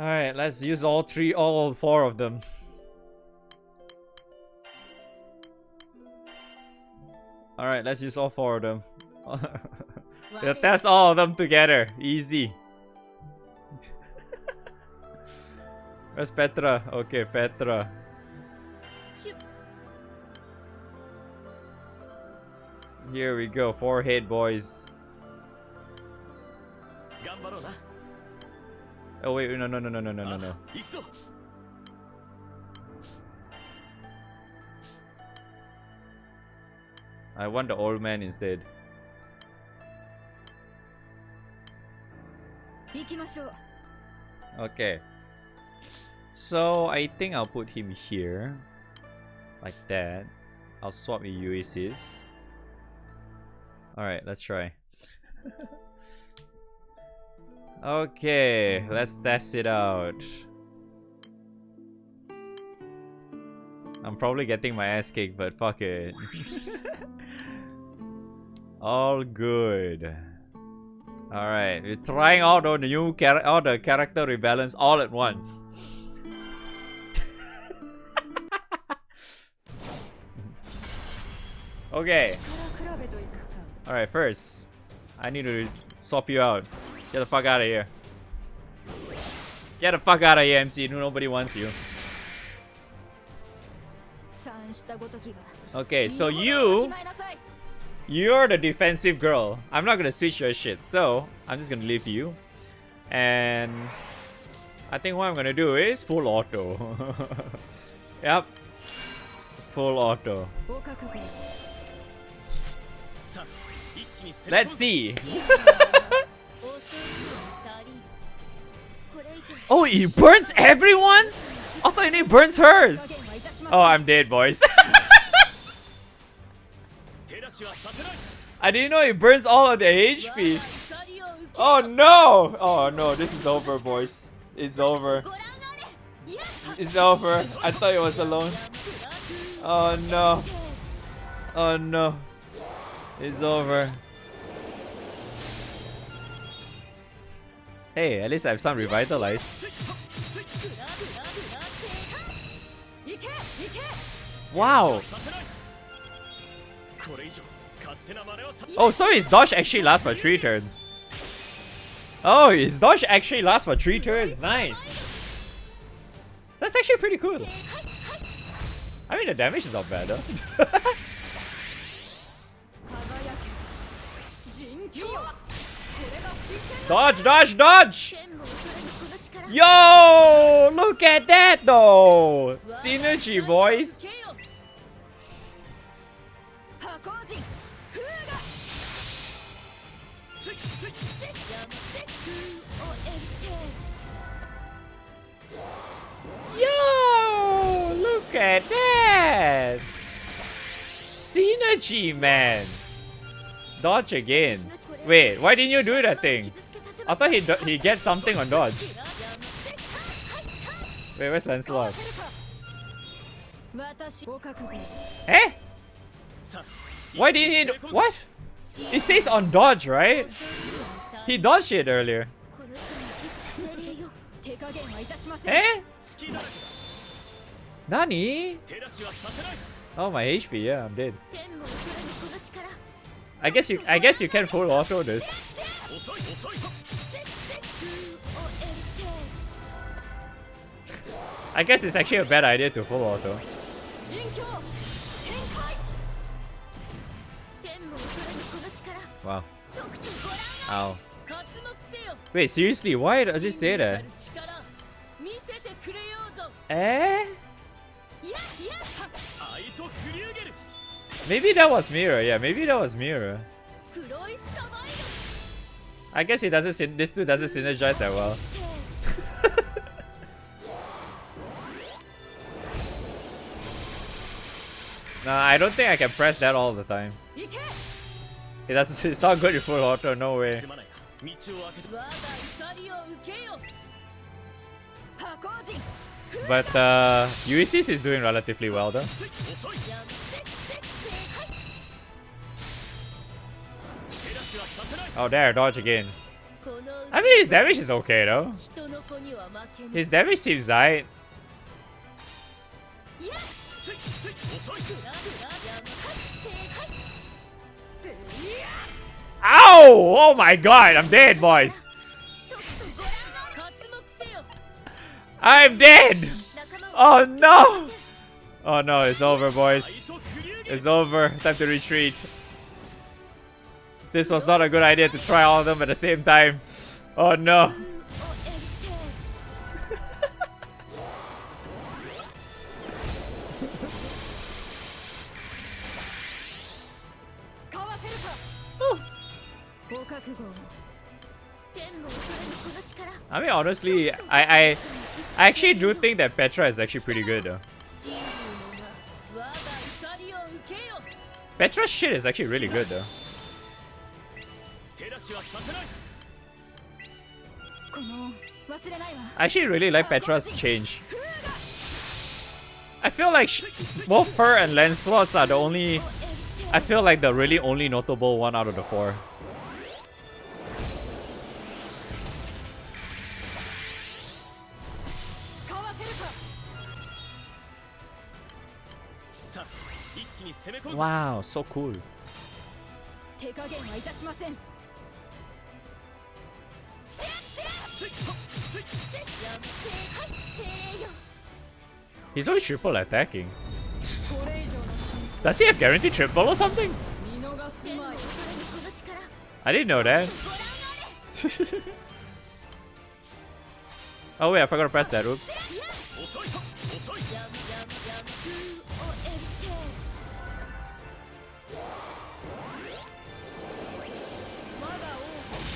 Alright, let's use all four of them. Alright, let's use all four of them. We'll test all of them together. Easy. Where's Petra? Okay, Petra. Here we go. Forehead, boys. Oh wait, no. I want the old man instead. Okay. So I think I'll put him here. Like that. I'll swap with Ulysses. Alright, let's try. Okay, let's test it out. I'm probably getting my ass kicked, but fuck it. All good. Alright, we're trying out all the character rebalance all at once. Okay. Alright, first, I need to swap you out. Get the fuck out of here. Get the fuck out of here, MC. Nobody wants you. Okay, so you're the defensive girl. I'm not gonna switch your shit, so I'm just gonna leave you. And I think what I'm gonna do is full auto. Yep. Full auto. Let's see. Oh, he burns everyone's? I thought he burns hers. Oh, I'm dead, boys. I didn't know he burns all of the HP. Oh no! Oh no, this is over, boys. It's over. It's over. I thought it was alone. Oh no. Oh no. It's over. Hey, at least I have some revitalize. Wow. Oh, so his dodge actually lasts for 3 turns. Oh, his dodge actually lasts for 3 turns. Nice. That's actually pretty cool. I mean, the damage is not bad though. Dodge, dodge, dodge! Yo! Look at that though! Synergy, boys! Yo! Look at that! Synergy, man! Dodge again. Wait, why didn't you do that thing? I thought he gets something on dodge. Wait, where's Lancelot? Eh? Why didn't he? What? It says on dodge, right? He dodged it earlier. Eh? Nani? Oh, my HP. Yeah, I'm dead. I guess you can full auto this. I guess it's actually a bad idea to full auto. Wow. Ow. Wait, seriously, why does it say that? Eh? Maybe that was mirror, yeah, maybe that was mirror. I guess it doesn't. This two doesn't synergize that well. Nah, I don't think I can press that all the time. It doesn't. It's not good in full auto. No way. But Ulysses is doing relatively well though. Oh, there, dodge again. I mean, his damage is okay though. His damage seems right. Ow! Oh my god, I'm dead, boys. I'm dead! Oh no! Oh no, it's over, boys. It's over. Time to retreat. This was not a good idea to try all of them at the same time. Oh no. I mean, honestly, I actually do think that Petra is actually pretty good though. Petra's shit is actually really good though. I actually really like Petra's change. I feel like both her and Lancelot are the only... I feel like the really only notable one out of the four. Wow, so cool. He's only triple attacking. Does he have guaranteed triple or something? I didn't know that. Oh wait, I forgot to press that. Oops.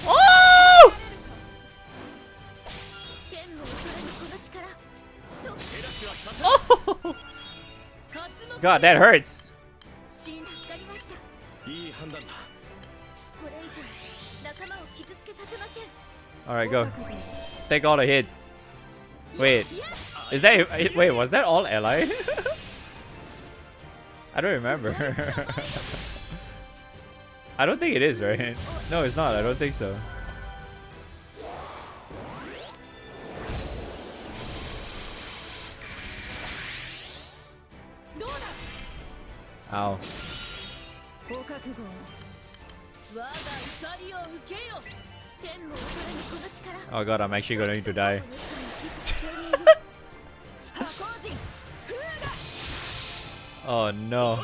Oh! Oh! God, that hurts. Alright, go. Take all the hits. Wait. Is that... Wait, was that all ally? I don't remember. I don't think it is, right? No, it's not. I don't think so. Ow. Oh god, I'm actually going to die. Oh no.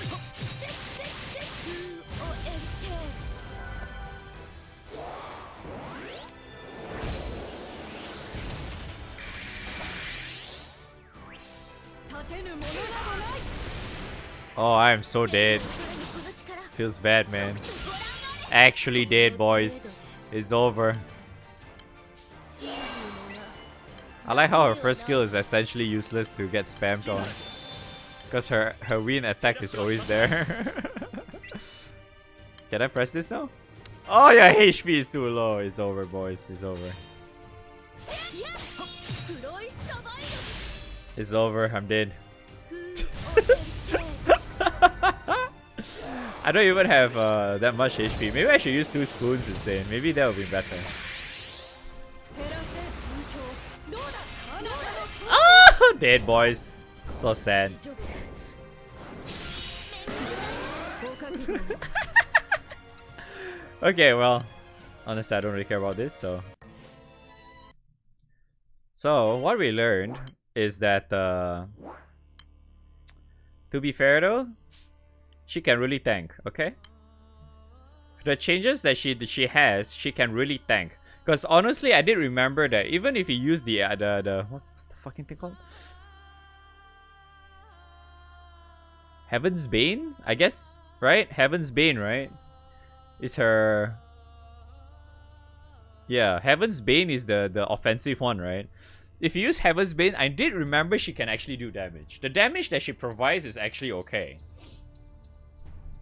Oh, I am so dead. Feels bad, man. Actually dead, boys. It's over. I like how her first skill is essentially useless to get spammed on. Because her win attack is always there. Can I press this now? Oh yeah, HP is too low. It's over, boys. It's over. It's over. I'm dead. I don't even have that much HP. Maybe I should use 2 spoons instead. Maybe that would be better. Ah, dead, boys. So sad. Okay, well, honestly, I don't really care about this, so. So, what we learned is that, to be fair though, she can really tank, okay? The changes that she has, she can tank. tank. Because honestly, I did remember that even if you use the what's the fucking thing called? Heaven's Bane, I guess, right? Heaven's Bane, right? Is her... Yeah, Heaven's Bane is the offensive one, right? If you use Heaven's Bane, I did remember she can actually do damage. The damage that she provides is actually okay.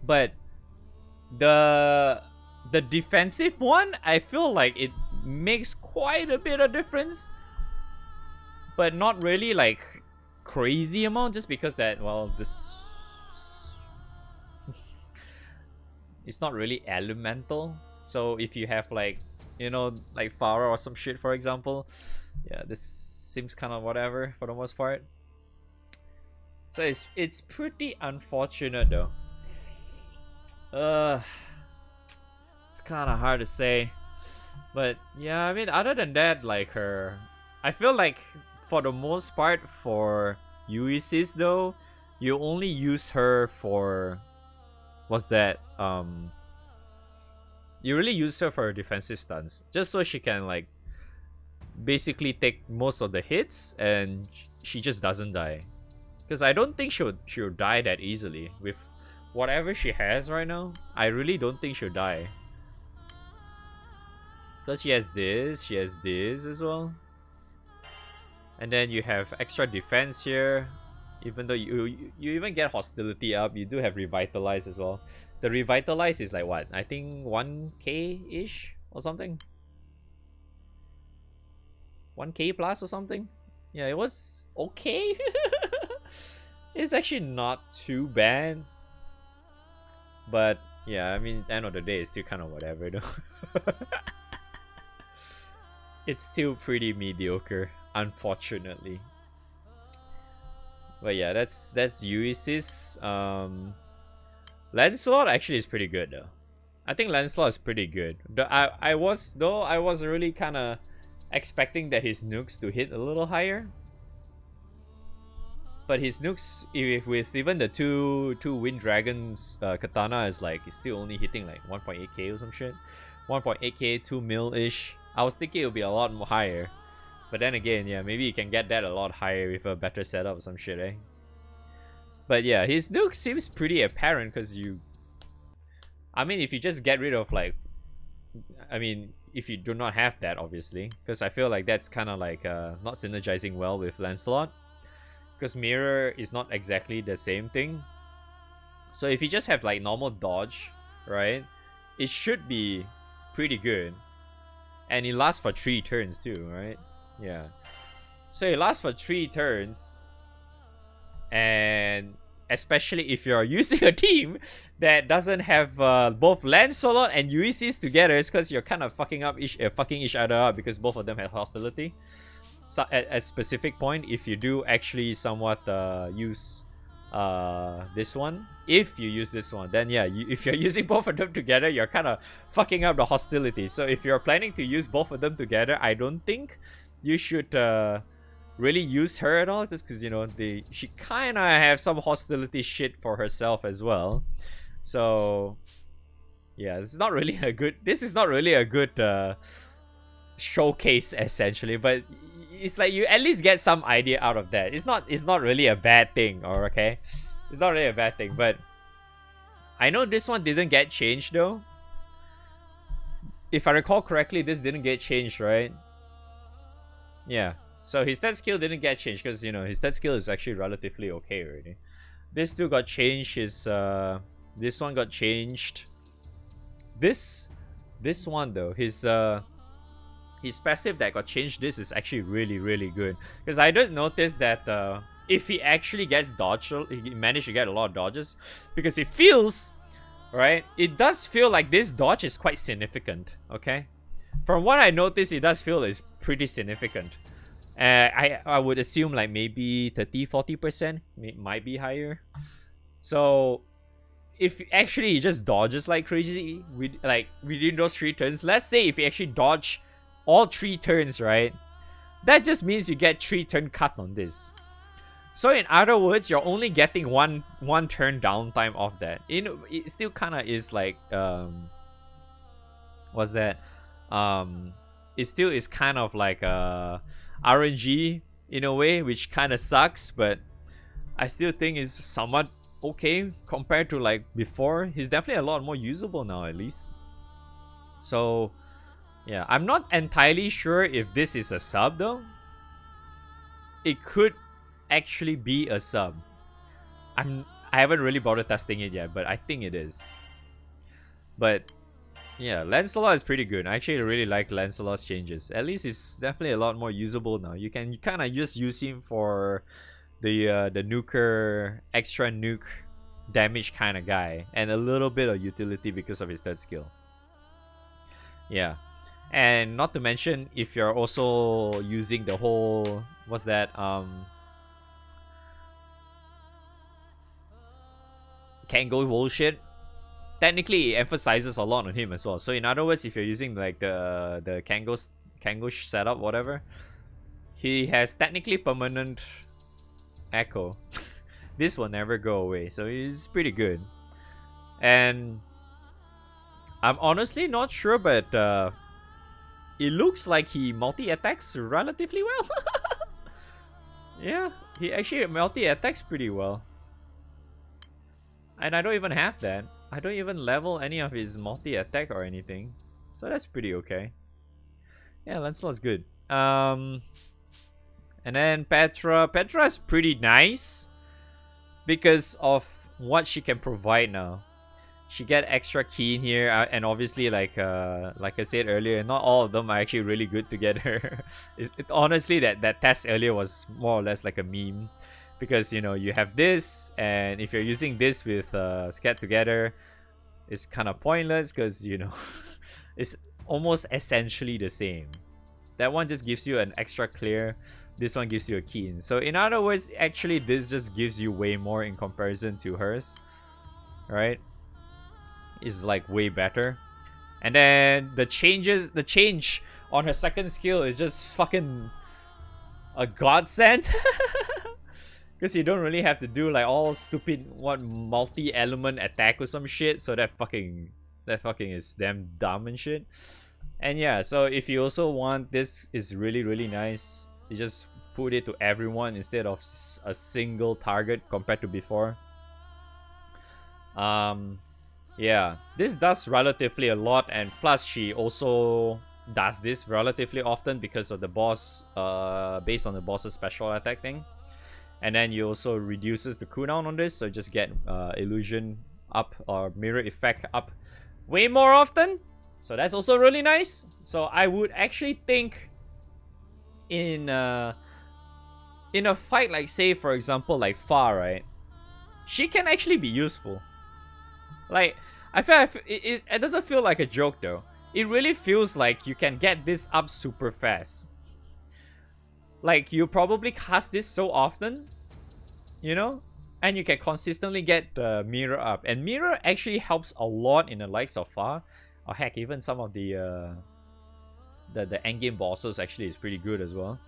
But the defensive one, I feel like it makes quite a bit of difference. But not really like crazy amount, just because that, well, this... It's not really elemental. So if you have like you know, like Farah or some shit, for example. Yeah, this seems kind of whatever for the most part. So it's pretty unfortunate though. It's kind of hard to say, but yeah, I mean, other than that, like I feel like for the most part for Ulysses though, you only use her for what's that? You really use her for defensive stunts, just so she can like basically take most of the hits and she just doesn't die. Because I don't think she'll die that easily with whatever she has right now. I really don't think she'll die. Because she has this as well. And then you have extra defense here. Even though you even get hostility up, you do have revitalize as well. The revitalize is like what? I think 1k-ish or something. 1k plus or something. Yeah, it was okay. It's actually not too bad. But yeah, I mean, end of the day, it's still kind of whatever though. It's still pretty mediocre, unfortunately. But yeah, that's Ulysses. Lancelot actually is pretty good though. I think Lancelot is pretty good. I was really kind of expecting that his nukes to hit a little higher. But his nukes, with even the two Wind Dragons katana, is like it's still only hitting like 1.8k or some shit. 1.8k, 2 mil-ish. I was thinking it would be a lot more higher. But then again, yeah, maybe you can get that a lot higher with a better setup or some shit, eh? But yeah, his nuke seems pretty apparent because I mean, if you just get rid of like... I mean, if you do not have that, obviously. Because I feel like that's kind of like not synergizing well with Lancelot. Because mirror is not exactly the same thing. So if you just have like normal dodge, right? It should be pretty good. And it lasts for 3 turns too, right? Yeah. So it lasts for 3 turns. And especially if you're using a team that doesn't have both Lancelot and Ulysses together, it's because you're kind of fucking each other up because both of them have hostility. So at a specific point, if you do actually somewhat use this one, if you use this one, then yeah, if you're using both of them together, you're kind of fucking up the hostility. So if you're planning to use both of them together, I don't think you should really use her at all, just because, you know, she kind of have some hostility shit for herself as well. So yeah, this is not really a good showcase essentially, but it's like you at least get some idea out of that. It's not really a bad thing, or okay? It's not really a bad thing, but I know this one didn't get changed though. If I recall correctly, this didn't get changed, right? Yeah. So his stat skill didn't get changed because, you know, his stat skill is actually relatively okay already. This two got changed. This one got changed. This one though, his passive that got changed, this is actually really good. Because I did notice that if he actually gets dodged, he managed to get a lot of dodges. Because it feels, right? It does feel like this dodge is quite significant, okay? From what I noticed, it does feel it's pretty significant. I would assume like maybe 30-40%, might be higher. So if actually he just dodges like crazy within those 3 turns, let's say if he actually dodge all 3 turns, right? That just means you get 3 turn cut on this. So in other words, you're only getting one turn downtime of that. It still kind of is like what's that? It still is kind of like RNG in a way, which kind of sucks, but I still think it's somewhat okay compared to like before. He's definitely a lot more usable now, at least. So yeah, I'm not entirely sure if this is a sub though. It could actually be a sub. I haven't really bothered testing it yet, but I think it is. But yeah, Lancelot is pretty good. I actually really like Lancelot's changes. At least it's definitely a lot more usable now. You can kind of just use him for the nuker, extra nuke damage kind of guy, and a little bit of utility because of his third skill. Yeah. And not to mention, if you're also using the whole, what's that, Kango bullshit, technically it emphasizes a lot on him as well. So in other words, if you're using like the Kango setup, whatever, he has technically permanent echo. This will never go away, so he's pretty good. And I'm honestly not sure, but it looks like he multi-attacks relatively well. Yeah, he actually multi-attacks pretty well. And I don't even have that. I don't even level any of his multi-attack or anything. So that's pretty okay. Yeah, Lancelot's good. And then Petra. Petra's pretty nice because of what she can provide now. She get extra keen here, and obviously, like I said earlier, not all of them are actually really good together. Honestly, that test earlier was more or less like a meme, because you know you have this, and if you're using this with Scat together, it's kind of pointless because you know it's almost essentially the same. That one just gives you an extra clear. This one gives you a keen. So in other words, actually, this just gives you way more in comparison to hers, right? Is like way better. And then the change on her second skill is just fucking a godsend. Because you don't really have to do like all stupid multi-element attack or some shit. So that fucking is damn dumb and shit. And yeah, so if you also want, this is really nice. You just put it to everyone instead of a single target compared to before. Yeah, this does relatively a lot, and plus she also does this relatively often because of the boss, based on the boss's special attack thing. And then you also reduces the cooldown on this, so just get illusion up or mirror effect up way more often. So that's also really nice. So I would actually think in a fight like, say for example like Fa, right? She can actually be useful. Like, I feel it doesn't feel like a joke though. It really feels like you can get this up super fast. Like, you probably cast this so often, you know? And you can consistently get the mirror up. And mirror actually helps a lot in the likes of Fa. Or heck, even some of the endgame bosses actually is pretty good as well.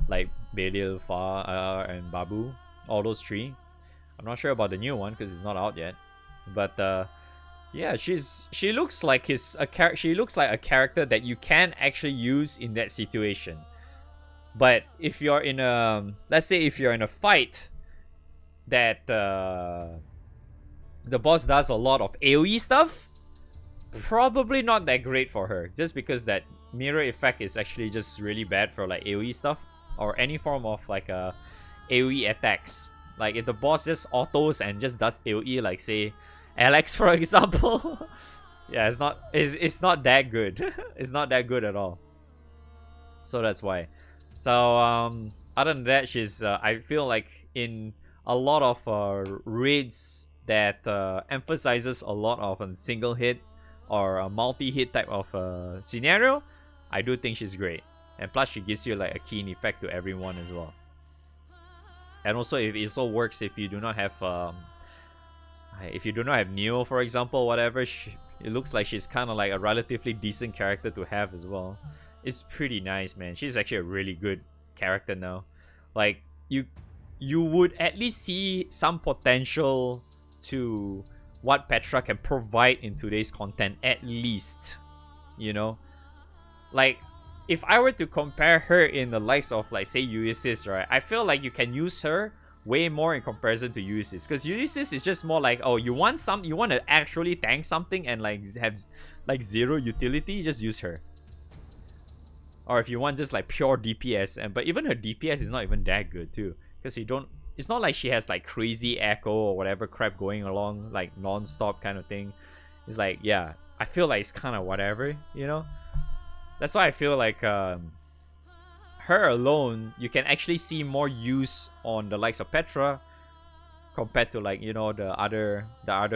Like Belial, Fa, and Babu. All those three. I'm not sure about the new one because it's not out yet. But yeah, she looks like a character that you can actually use in that situation. But if you're in a, let's say if you're in a fight that the boss does a lot of AoE stuff, probably not that great for her, just because that mirror effect is actually just really bad for like AoE stuff or any form of like AoE attacks. Like if the boss just autos and just does AoE, like say Alex for example, yeah, it's not that good. It's not that good at all. So that's why. So other than that, she's I feel like in a lot of raids that emphasizes a lot of a single hit or a multi-hit type of scenario, I do think she's great. And plus she gives you like a keen effect to everyone as well. And also it also works if you do not have Neo, for example, whatever. It looks like she's kind of like a relatively decent character to have as well. It's pretty nice, man. She's actually a really good character now. Like you would at least see some potential to what Petra can provide in today's content, at least, you know. Like if I were to compare her in the likes of like say Ulysses, right? I feel like you can use her way more in comparison to Ulysses, because Ulysses is just more like, oh, you want to actually tank something and like have like zero utility, just use her. Or if you want just like pure DPS, but even her DPS is not even that good too, because it's not like she has like crazy echo or whatever crap going along like non-stop kind of thing. It's like, yeah, I feel like it's kind of whatever, you know. That's why I feel like her alone, you can actually see more use on the likes of Petra compared to like, you know, the other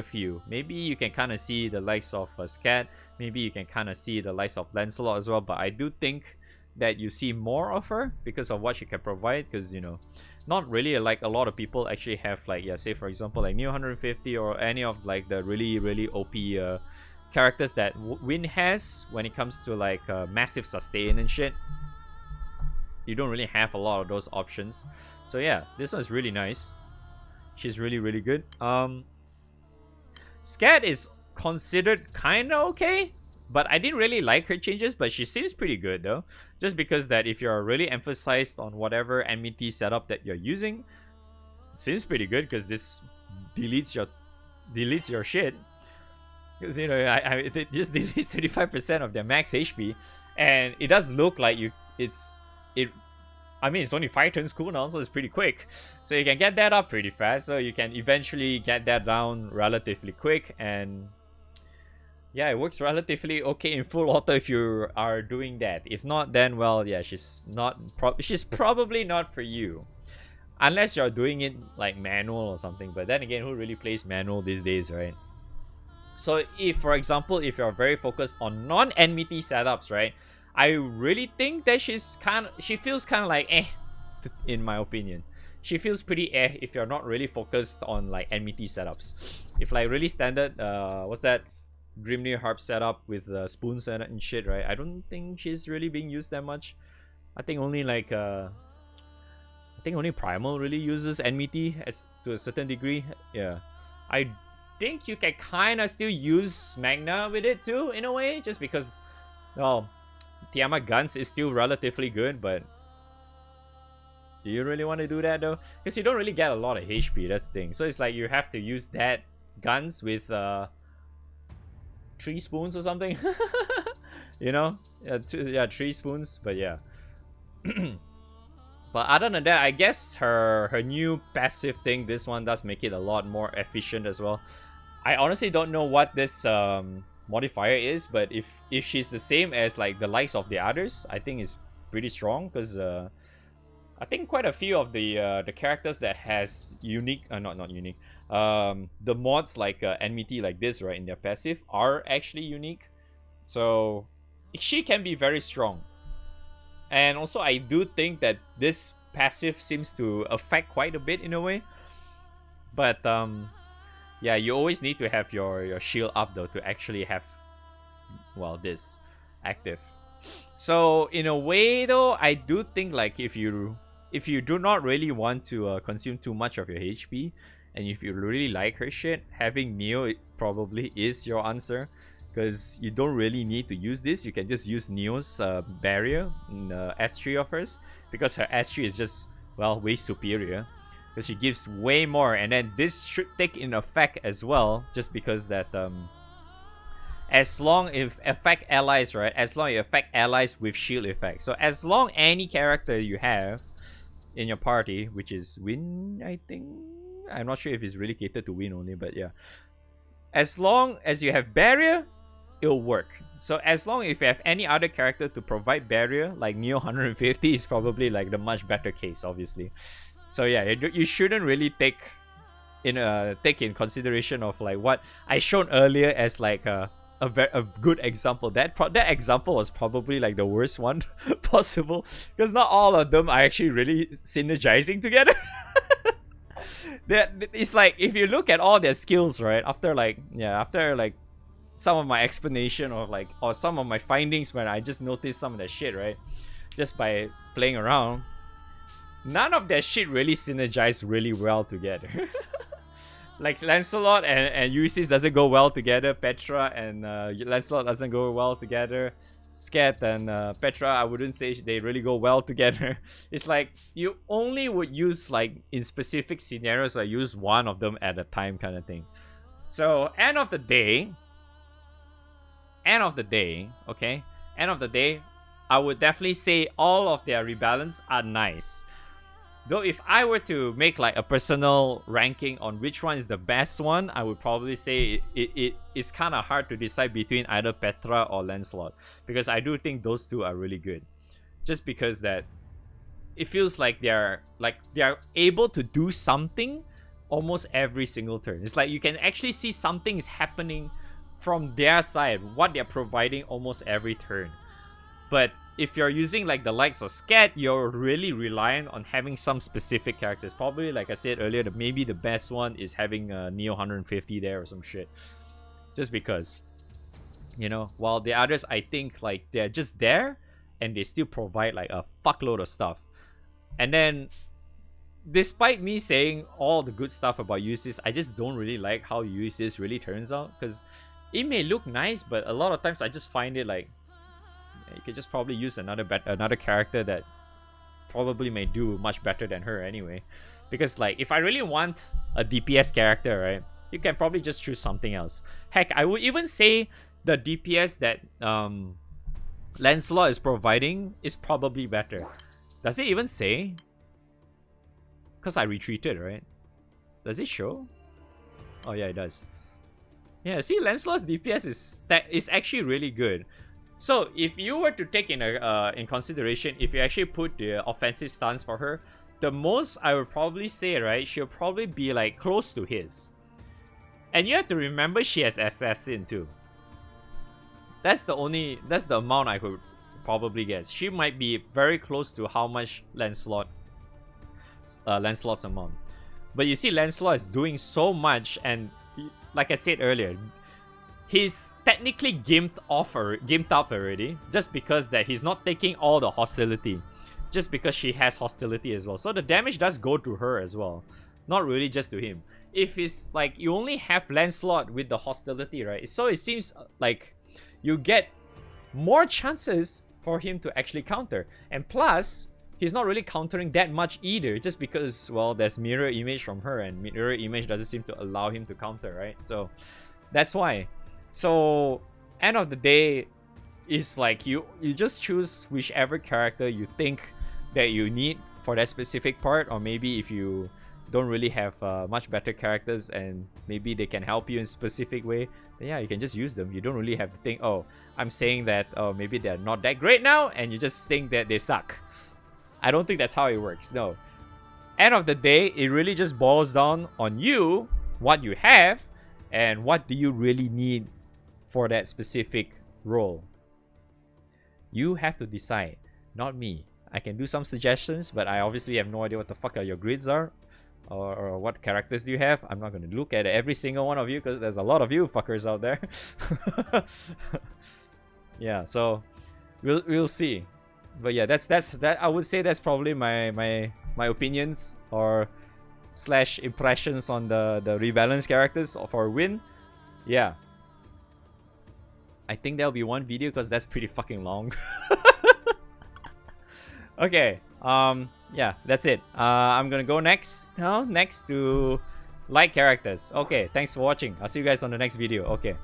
few. Maybe you can kind of see the likes of Scat. maybe you can kind of see the likes of Lancelot as well, but I do think that you see more of her because of what she can provide, because, you know, not really like a lot of people actually have, like, yeah, say for example like Neo 150 or any of like the really OP characters that Win has when it comes to like massive sustain and shit. You don't really have a lot of those options. So yeah, this one's really nice. She's really good. Scat is considered kinda okay, but I didn't really like her changes, but she seems pretty good though. Just because that if you're really emphasized on whatever enmity setup that you're using, it seems pretty good because this deletes your shit. Because, you know, it just deletes 35% of their max HP, and it does look like I mean, it's only 5 turns cooldown, so it's pretty quick. So you can get that up pretty fast, so you can eventually get that down relatively quick, and yeah, it works relatively okay in full auto if you are doing that. If not, then, well, yeah, she's probably not for you. Unless you're doing it like manual or something, but then again, who really plays manual these days, right? So if, for example, if you're very focused on non-enmity setups, right, I really think that she feels kind of like in my opinion. She feels pretty if you're not really focused on like enmity setups. If like really standard, what's that, Grimnir harp setup with spoons and shit, right? I don't think she's really being used that much. I think only like Primal really uses enmity to a certain degree. Yeah, I think you can kind of still use Magna with it too in a way, just because, well, Tiamat Guns is still relatively good, but do you really want to do that though? Because you don't really get a lot of HP, that's the thing. So it's like you have to use that guns with 3 spoons or something. You know? Yeah, 3 spoons, but yeah. But other than that, I guess her new passive thing, this one does make it a lot more efficient as well. I honestly don't know what this modifier is, but if she's the same as like the likes of the others, I think it's pretty strong, because I think quite a few of the characters that has unique, not unique, the mods like enmity like this, right, in their passive are actually unique. So she can be very strong. And also I do think that this passive seems to affect quite a bit in a way. But yeah, you always need to have your shield up though to actually have, well, this active. So in a way though, I do think like if you do not really want to consume too much of your HP, and if you really like her shit, having Neo, it probably is your answer, because you don't really need to use this. You can just use Neo's barrier in S3 of hers, because her S3 is just, well, way superior, because she gives way more. And then this should take in effect as well, just because that as long if affect allies, right, as long as you affect allies with shield effect. So as long any character you have in your party, which is Win, I think, I'm not sure if it's really catered to Win only, but yeah, as long as you have barrier, it'll work. So as long as you have any other character to provide barrier, like Neo 150 is probably like the much better case, obviously. So yeah, you shouldn't really take in consideration of like what I showed earlier as like a good example. That example was probably like the worst one possible, because not all of them are actually really synergizing together. It's like if you look at all their skills, right, after like some of my explanation or some of my findings when I just noticed some of that shit, right, just by playing around, none of that shit really synergize really well together. Like Lancelot and Ulysses doesn't go well together. Petra and Lancelot doesn't go well together. Scat and Petra, I wouldn't say they really go well together. It's like you only would use like in specific scenarios, I use one of them at a time kind of thing. So end of the day, okay? End of the day, I would definitely say all of their rebalance are nice. Though if I were to make like a personal ranking on which one is the best one, I would probably say it is kind of hard to decide between either Petra or Lancelot, because I do think those two are really good. Just because that it feels like they are able to do something almost every single turn. It's like you can actually see something is happening from their side, what they're providing almost every turn. But if you're using like the likes of Scat, you're really relying on having some specific characters. Probably, like I said earlier, maybe the best one is having Neo 150 there or some shit. Just because, you know, while the others, I think like they're just there and they still provide like a fuckload of stuff. And then, despite me saying all the good stuff about Ulysses, I just don't really like how Ulysses really turns out. Because it may look nice, but a lot of times I just find it like, you could just probably use another character that probably may do much better than her anyway. Because like, if I really want a DPS character, right, you can probably just choose something else. Heck, I would even say the DPS that Lancelot is providing is probably better. Does it even say? Because I retreated, right? Does it show? Oh yeah, it does. Yeah, see, Lancelot's DPS is actually really good. So if you were to take in consideration, if you actually put the offensive stance for her, the most I would probably say, right, she'll probably be like close to his. And you have to remember she has assassin too. That's the amount I could probably guess. She might be very close to how much Lancelot's amount. But you see, Lancelot is doing so much, and like I said earlier, he's technically gimped up already, just because that he's not taking all the hostility, just because she has hostility as well. So the damage does go to her as well, not really just to him. If it's like you only have Lancelot with the hostility, right? So it seems like you get more chances for him to actually counter. And plus, he's not really countering that much either, just because, well, there's mirror image from her, and mirror image doesn't seem to allow him to counter, right? So that's why. So end of the day, it's like you just choose whichever character you think that you need for that specific part, or maybe if you don't really have much better characters and maybe they can help you in a specific way, then yeah, you can just use them. You don't really have to think, oh, I'm saying that maybe they're not that great now, and you just think that they suck. I don't think that's how it works. No. End of the day, it really just boils down on you, what you have, and what do you really need for that specific role. You have to decide, not me. I can do some suggestions, but I obviously have no idea what the fuck your grids are, or what characters do you have. I'm not going to look at every single one of you, because there's a lot of you fuckers out there. Yeah, so we'll see. But yeah, that's that. I would say that's probably my opinions or / impressions on the Rebalance characters for Win. Yeah, I think there'll be one video because that's pretty fucking long. Okay, yeah, that's it. I'm gonna go next to light characters. Okay, thanks for watching. I'll see you guys on the next video. Okay.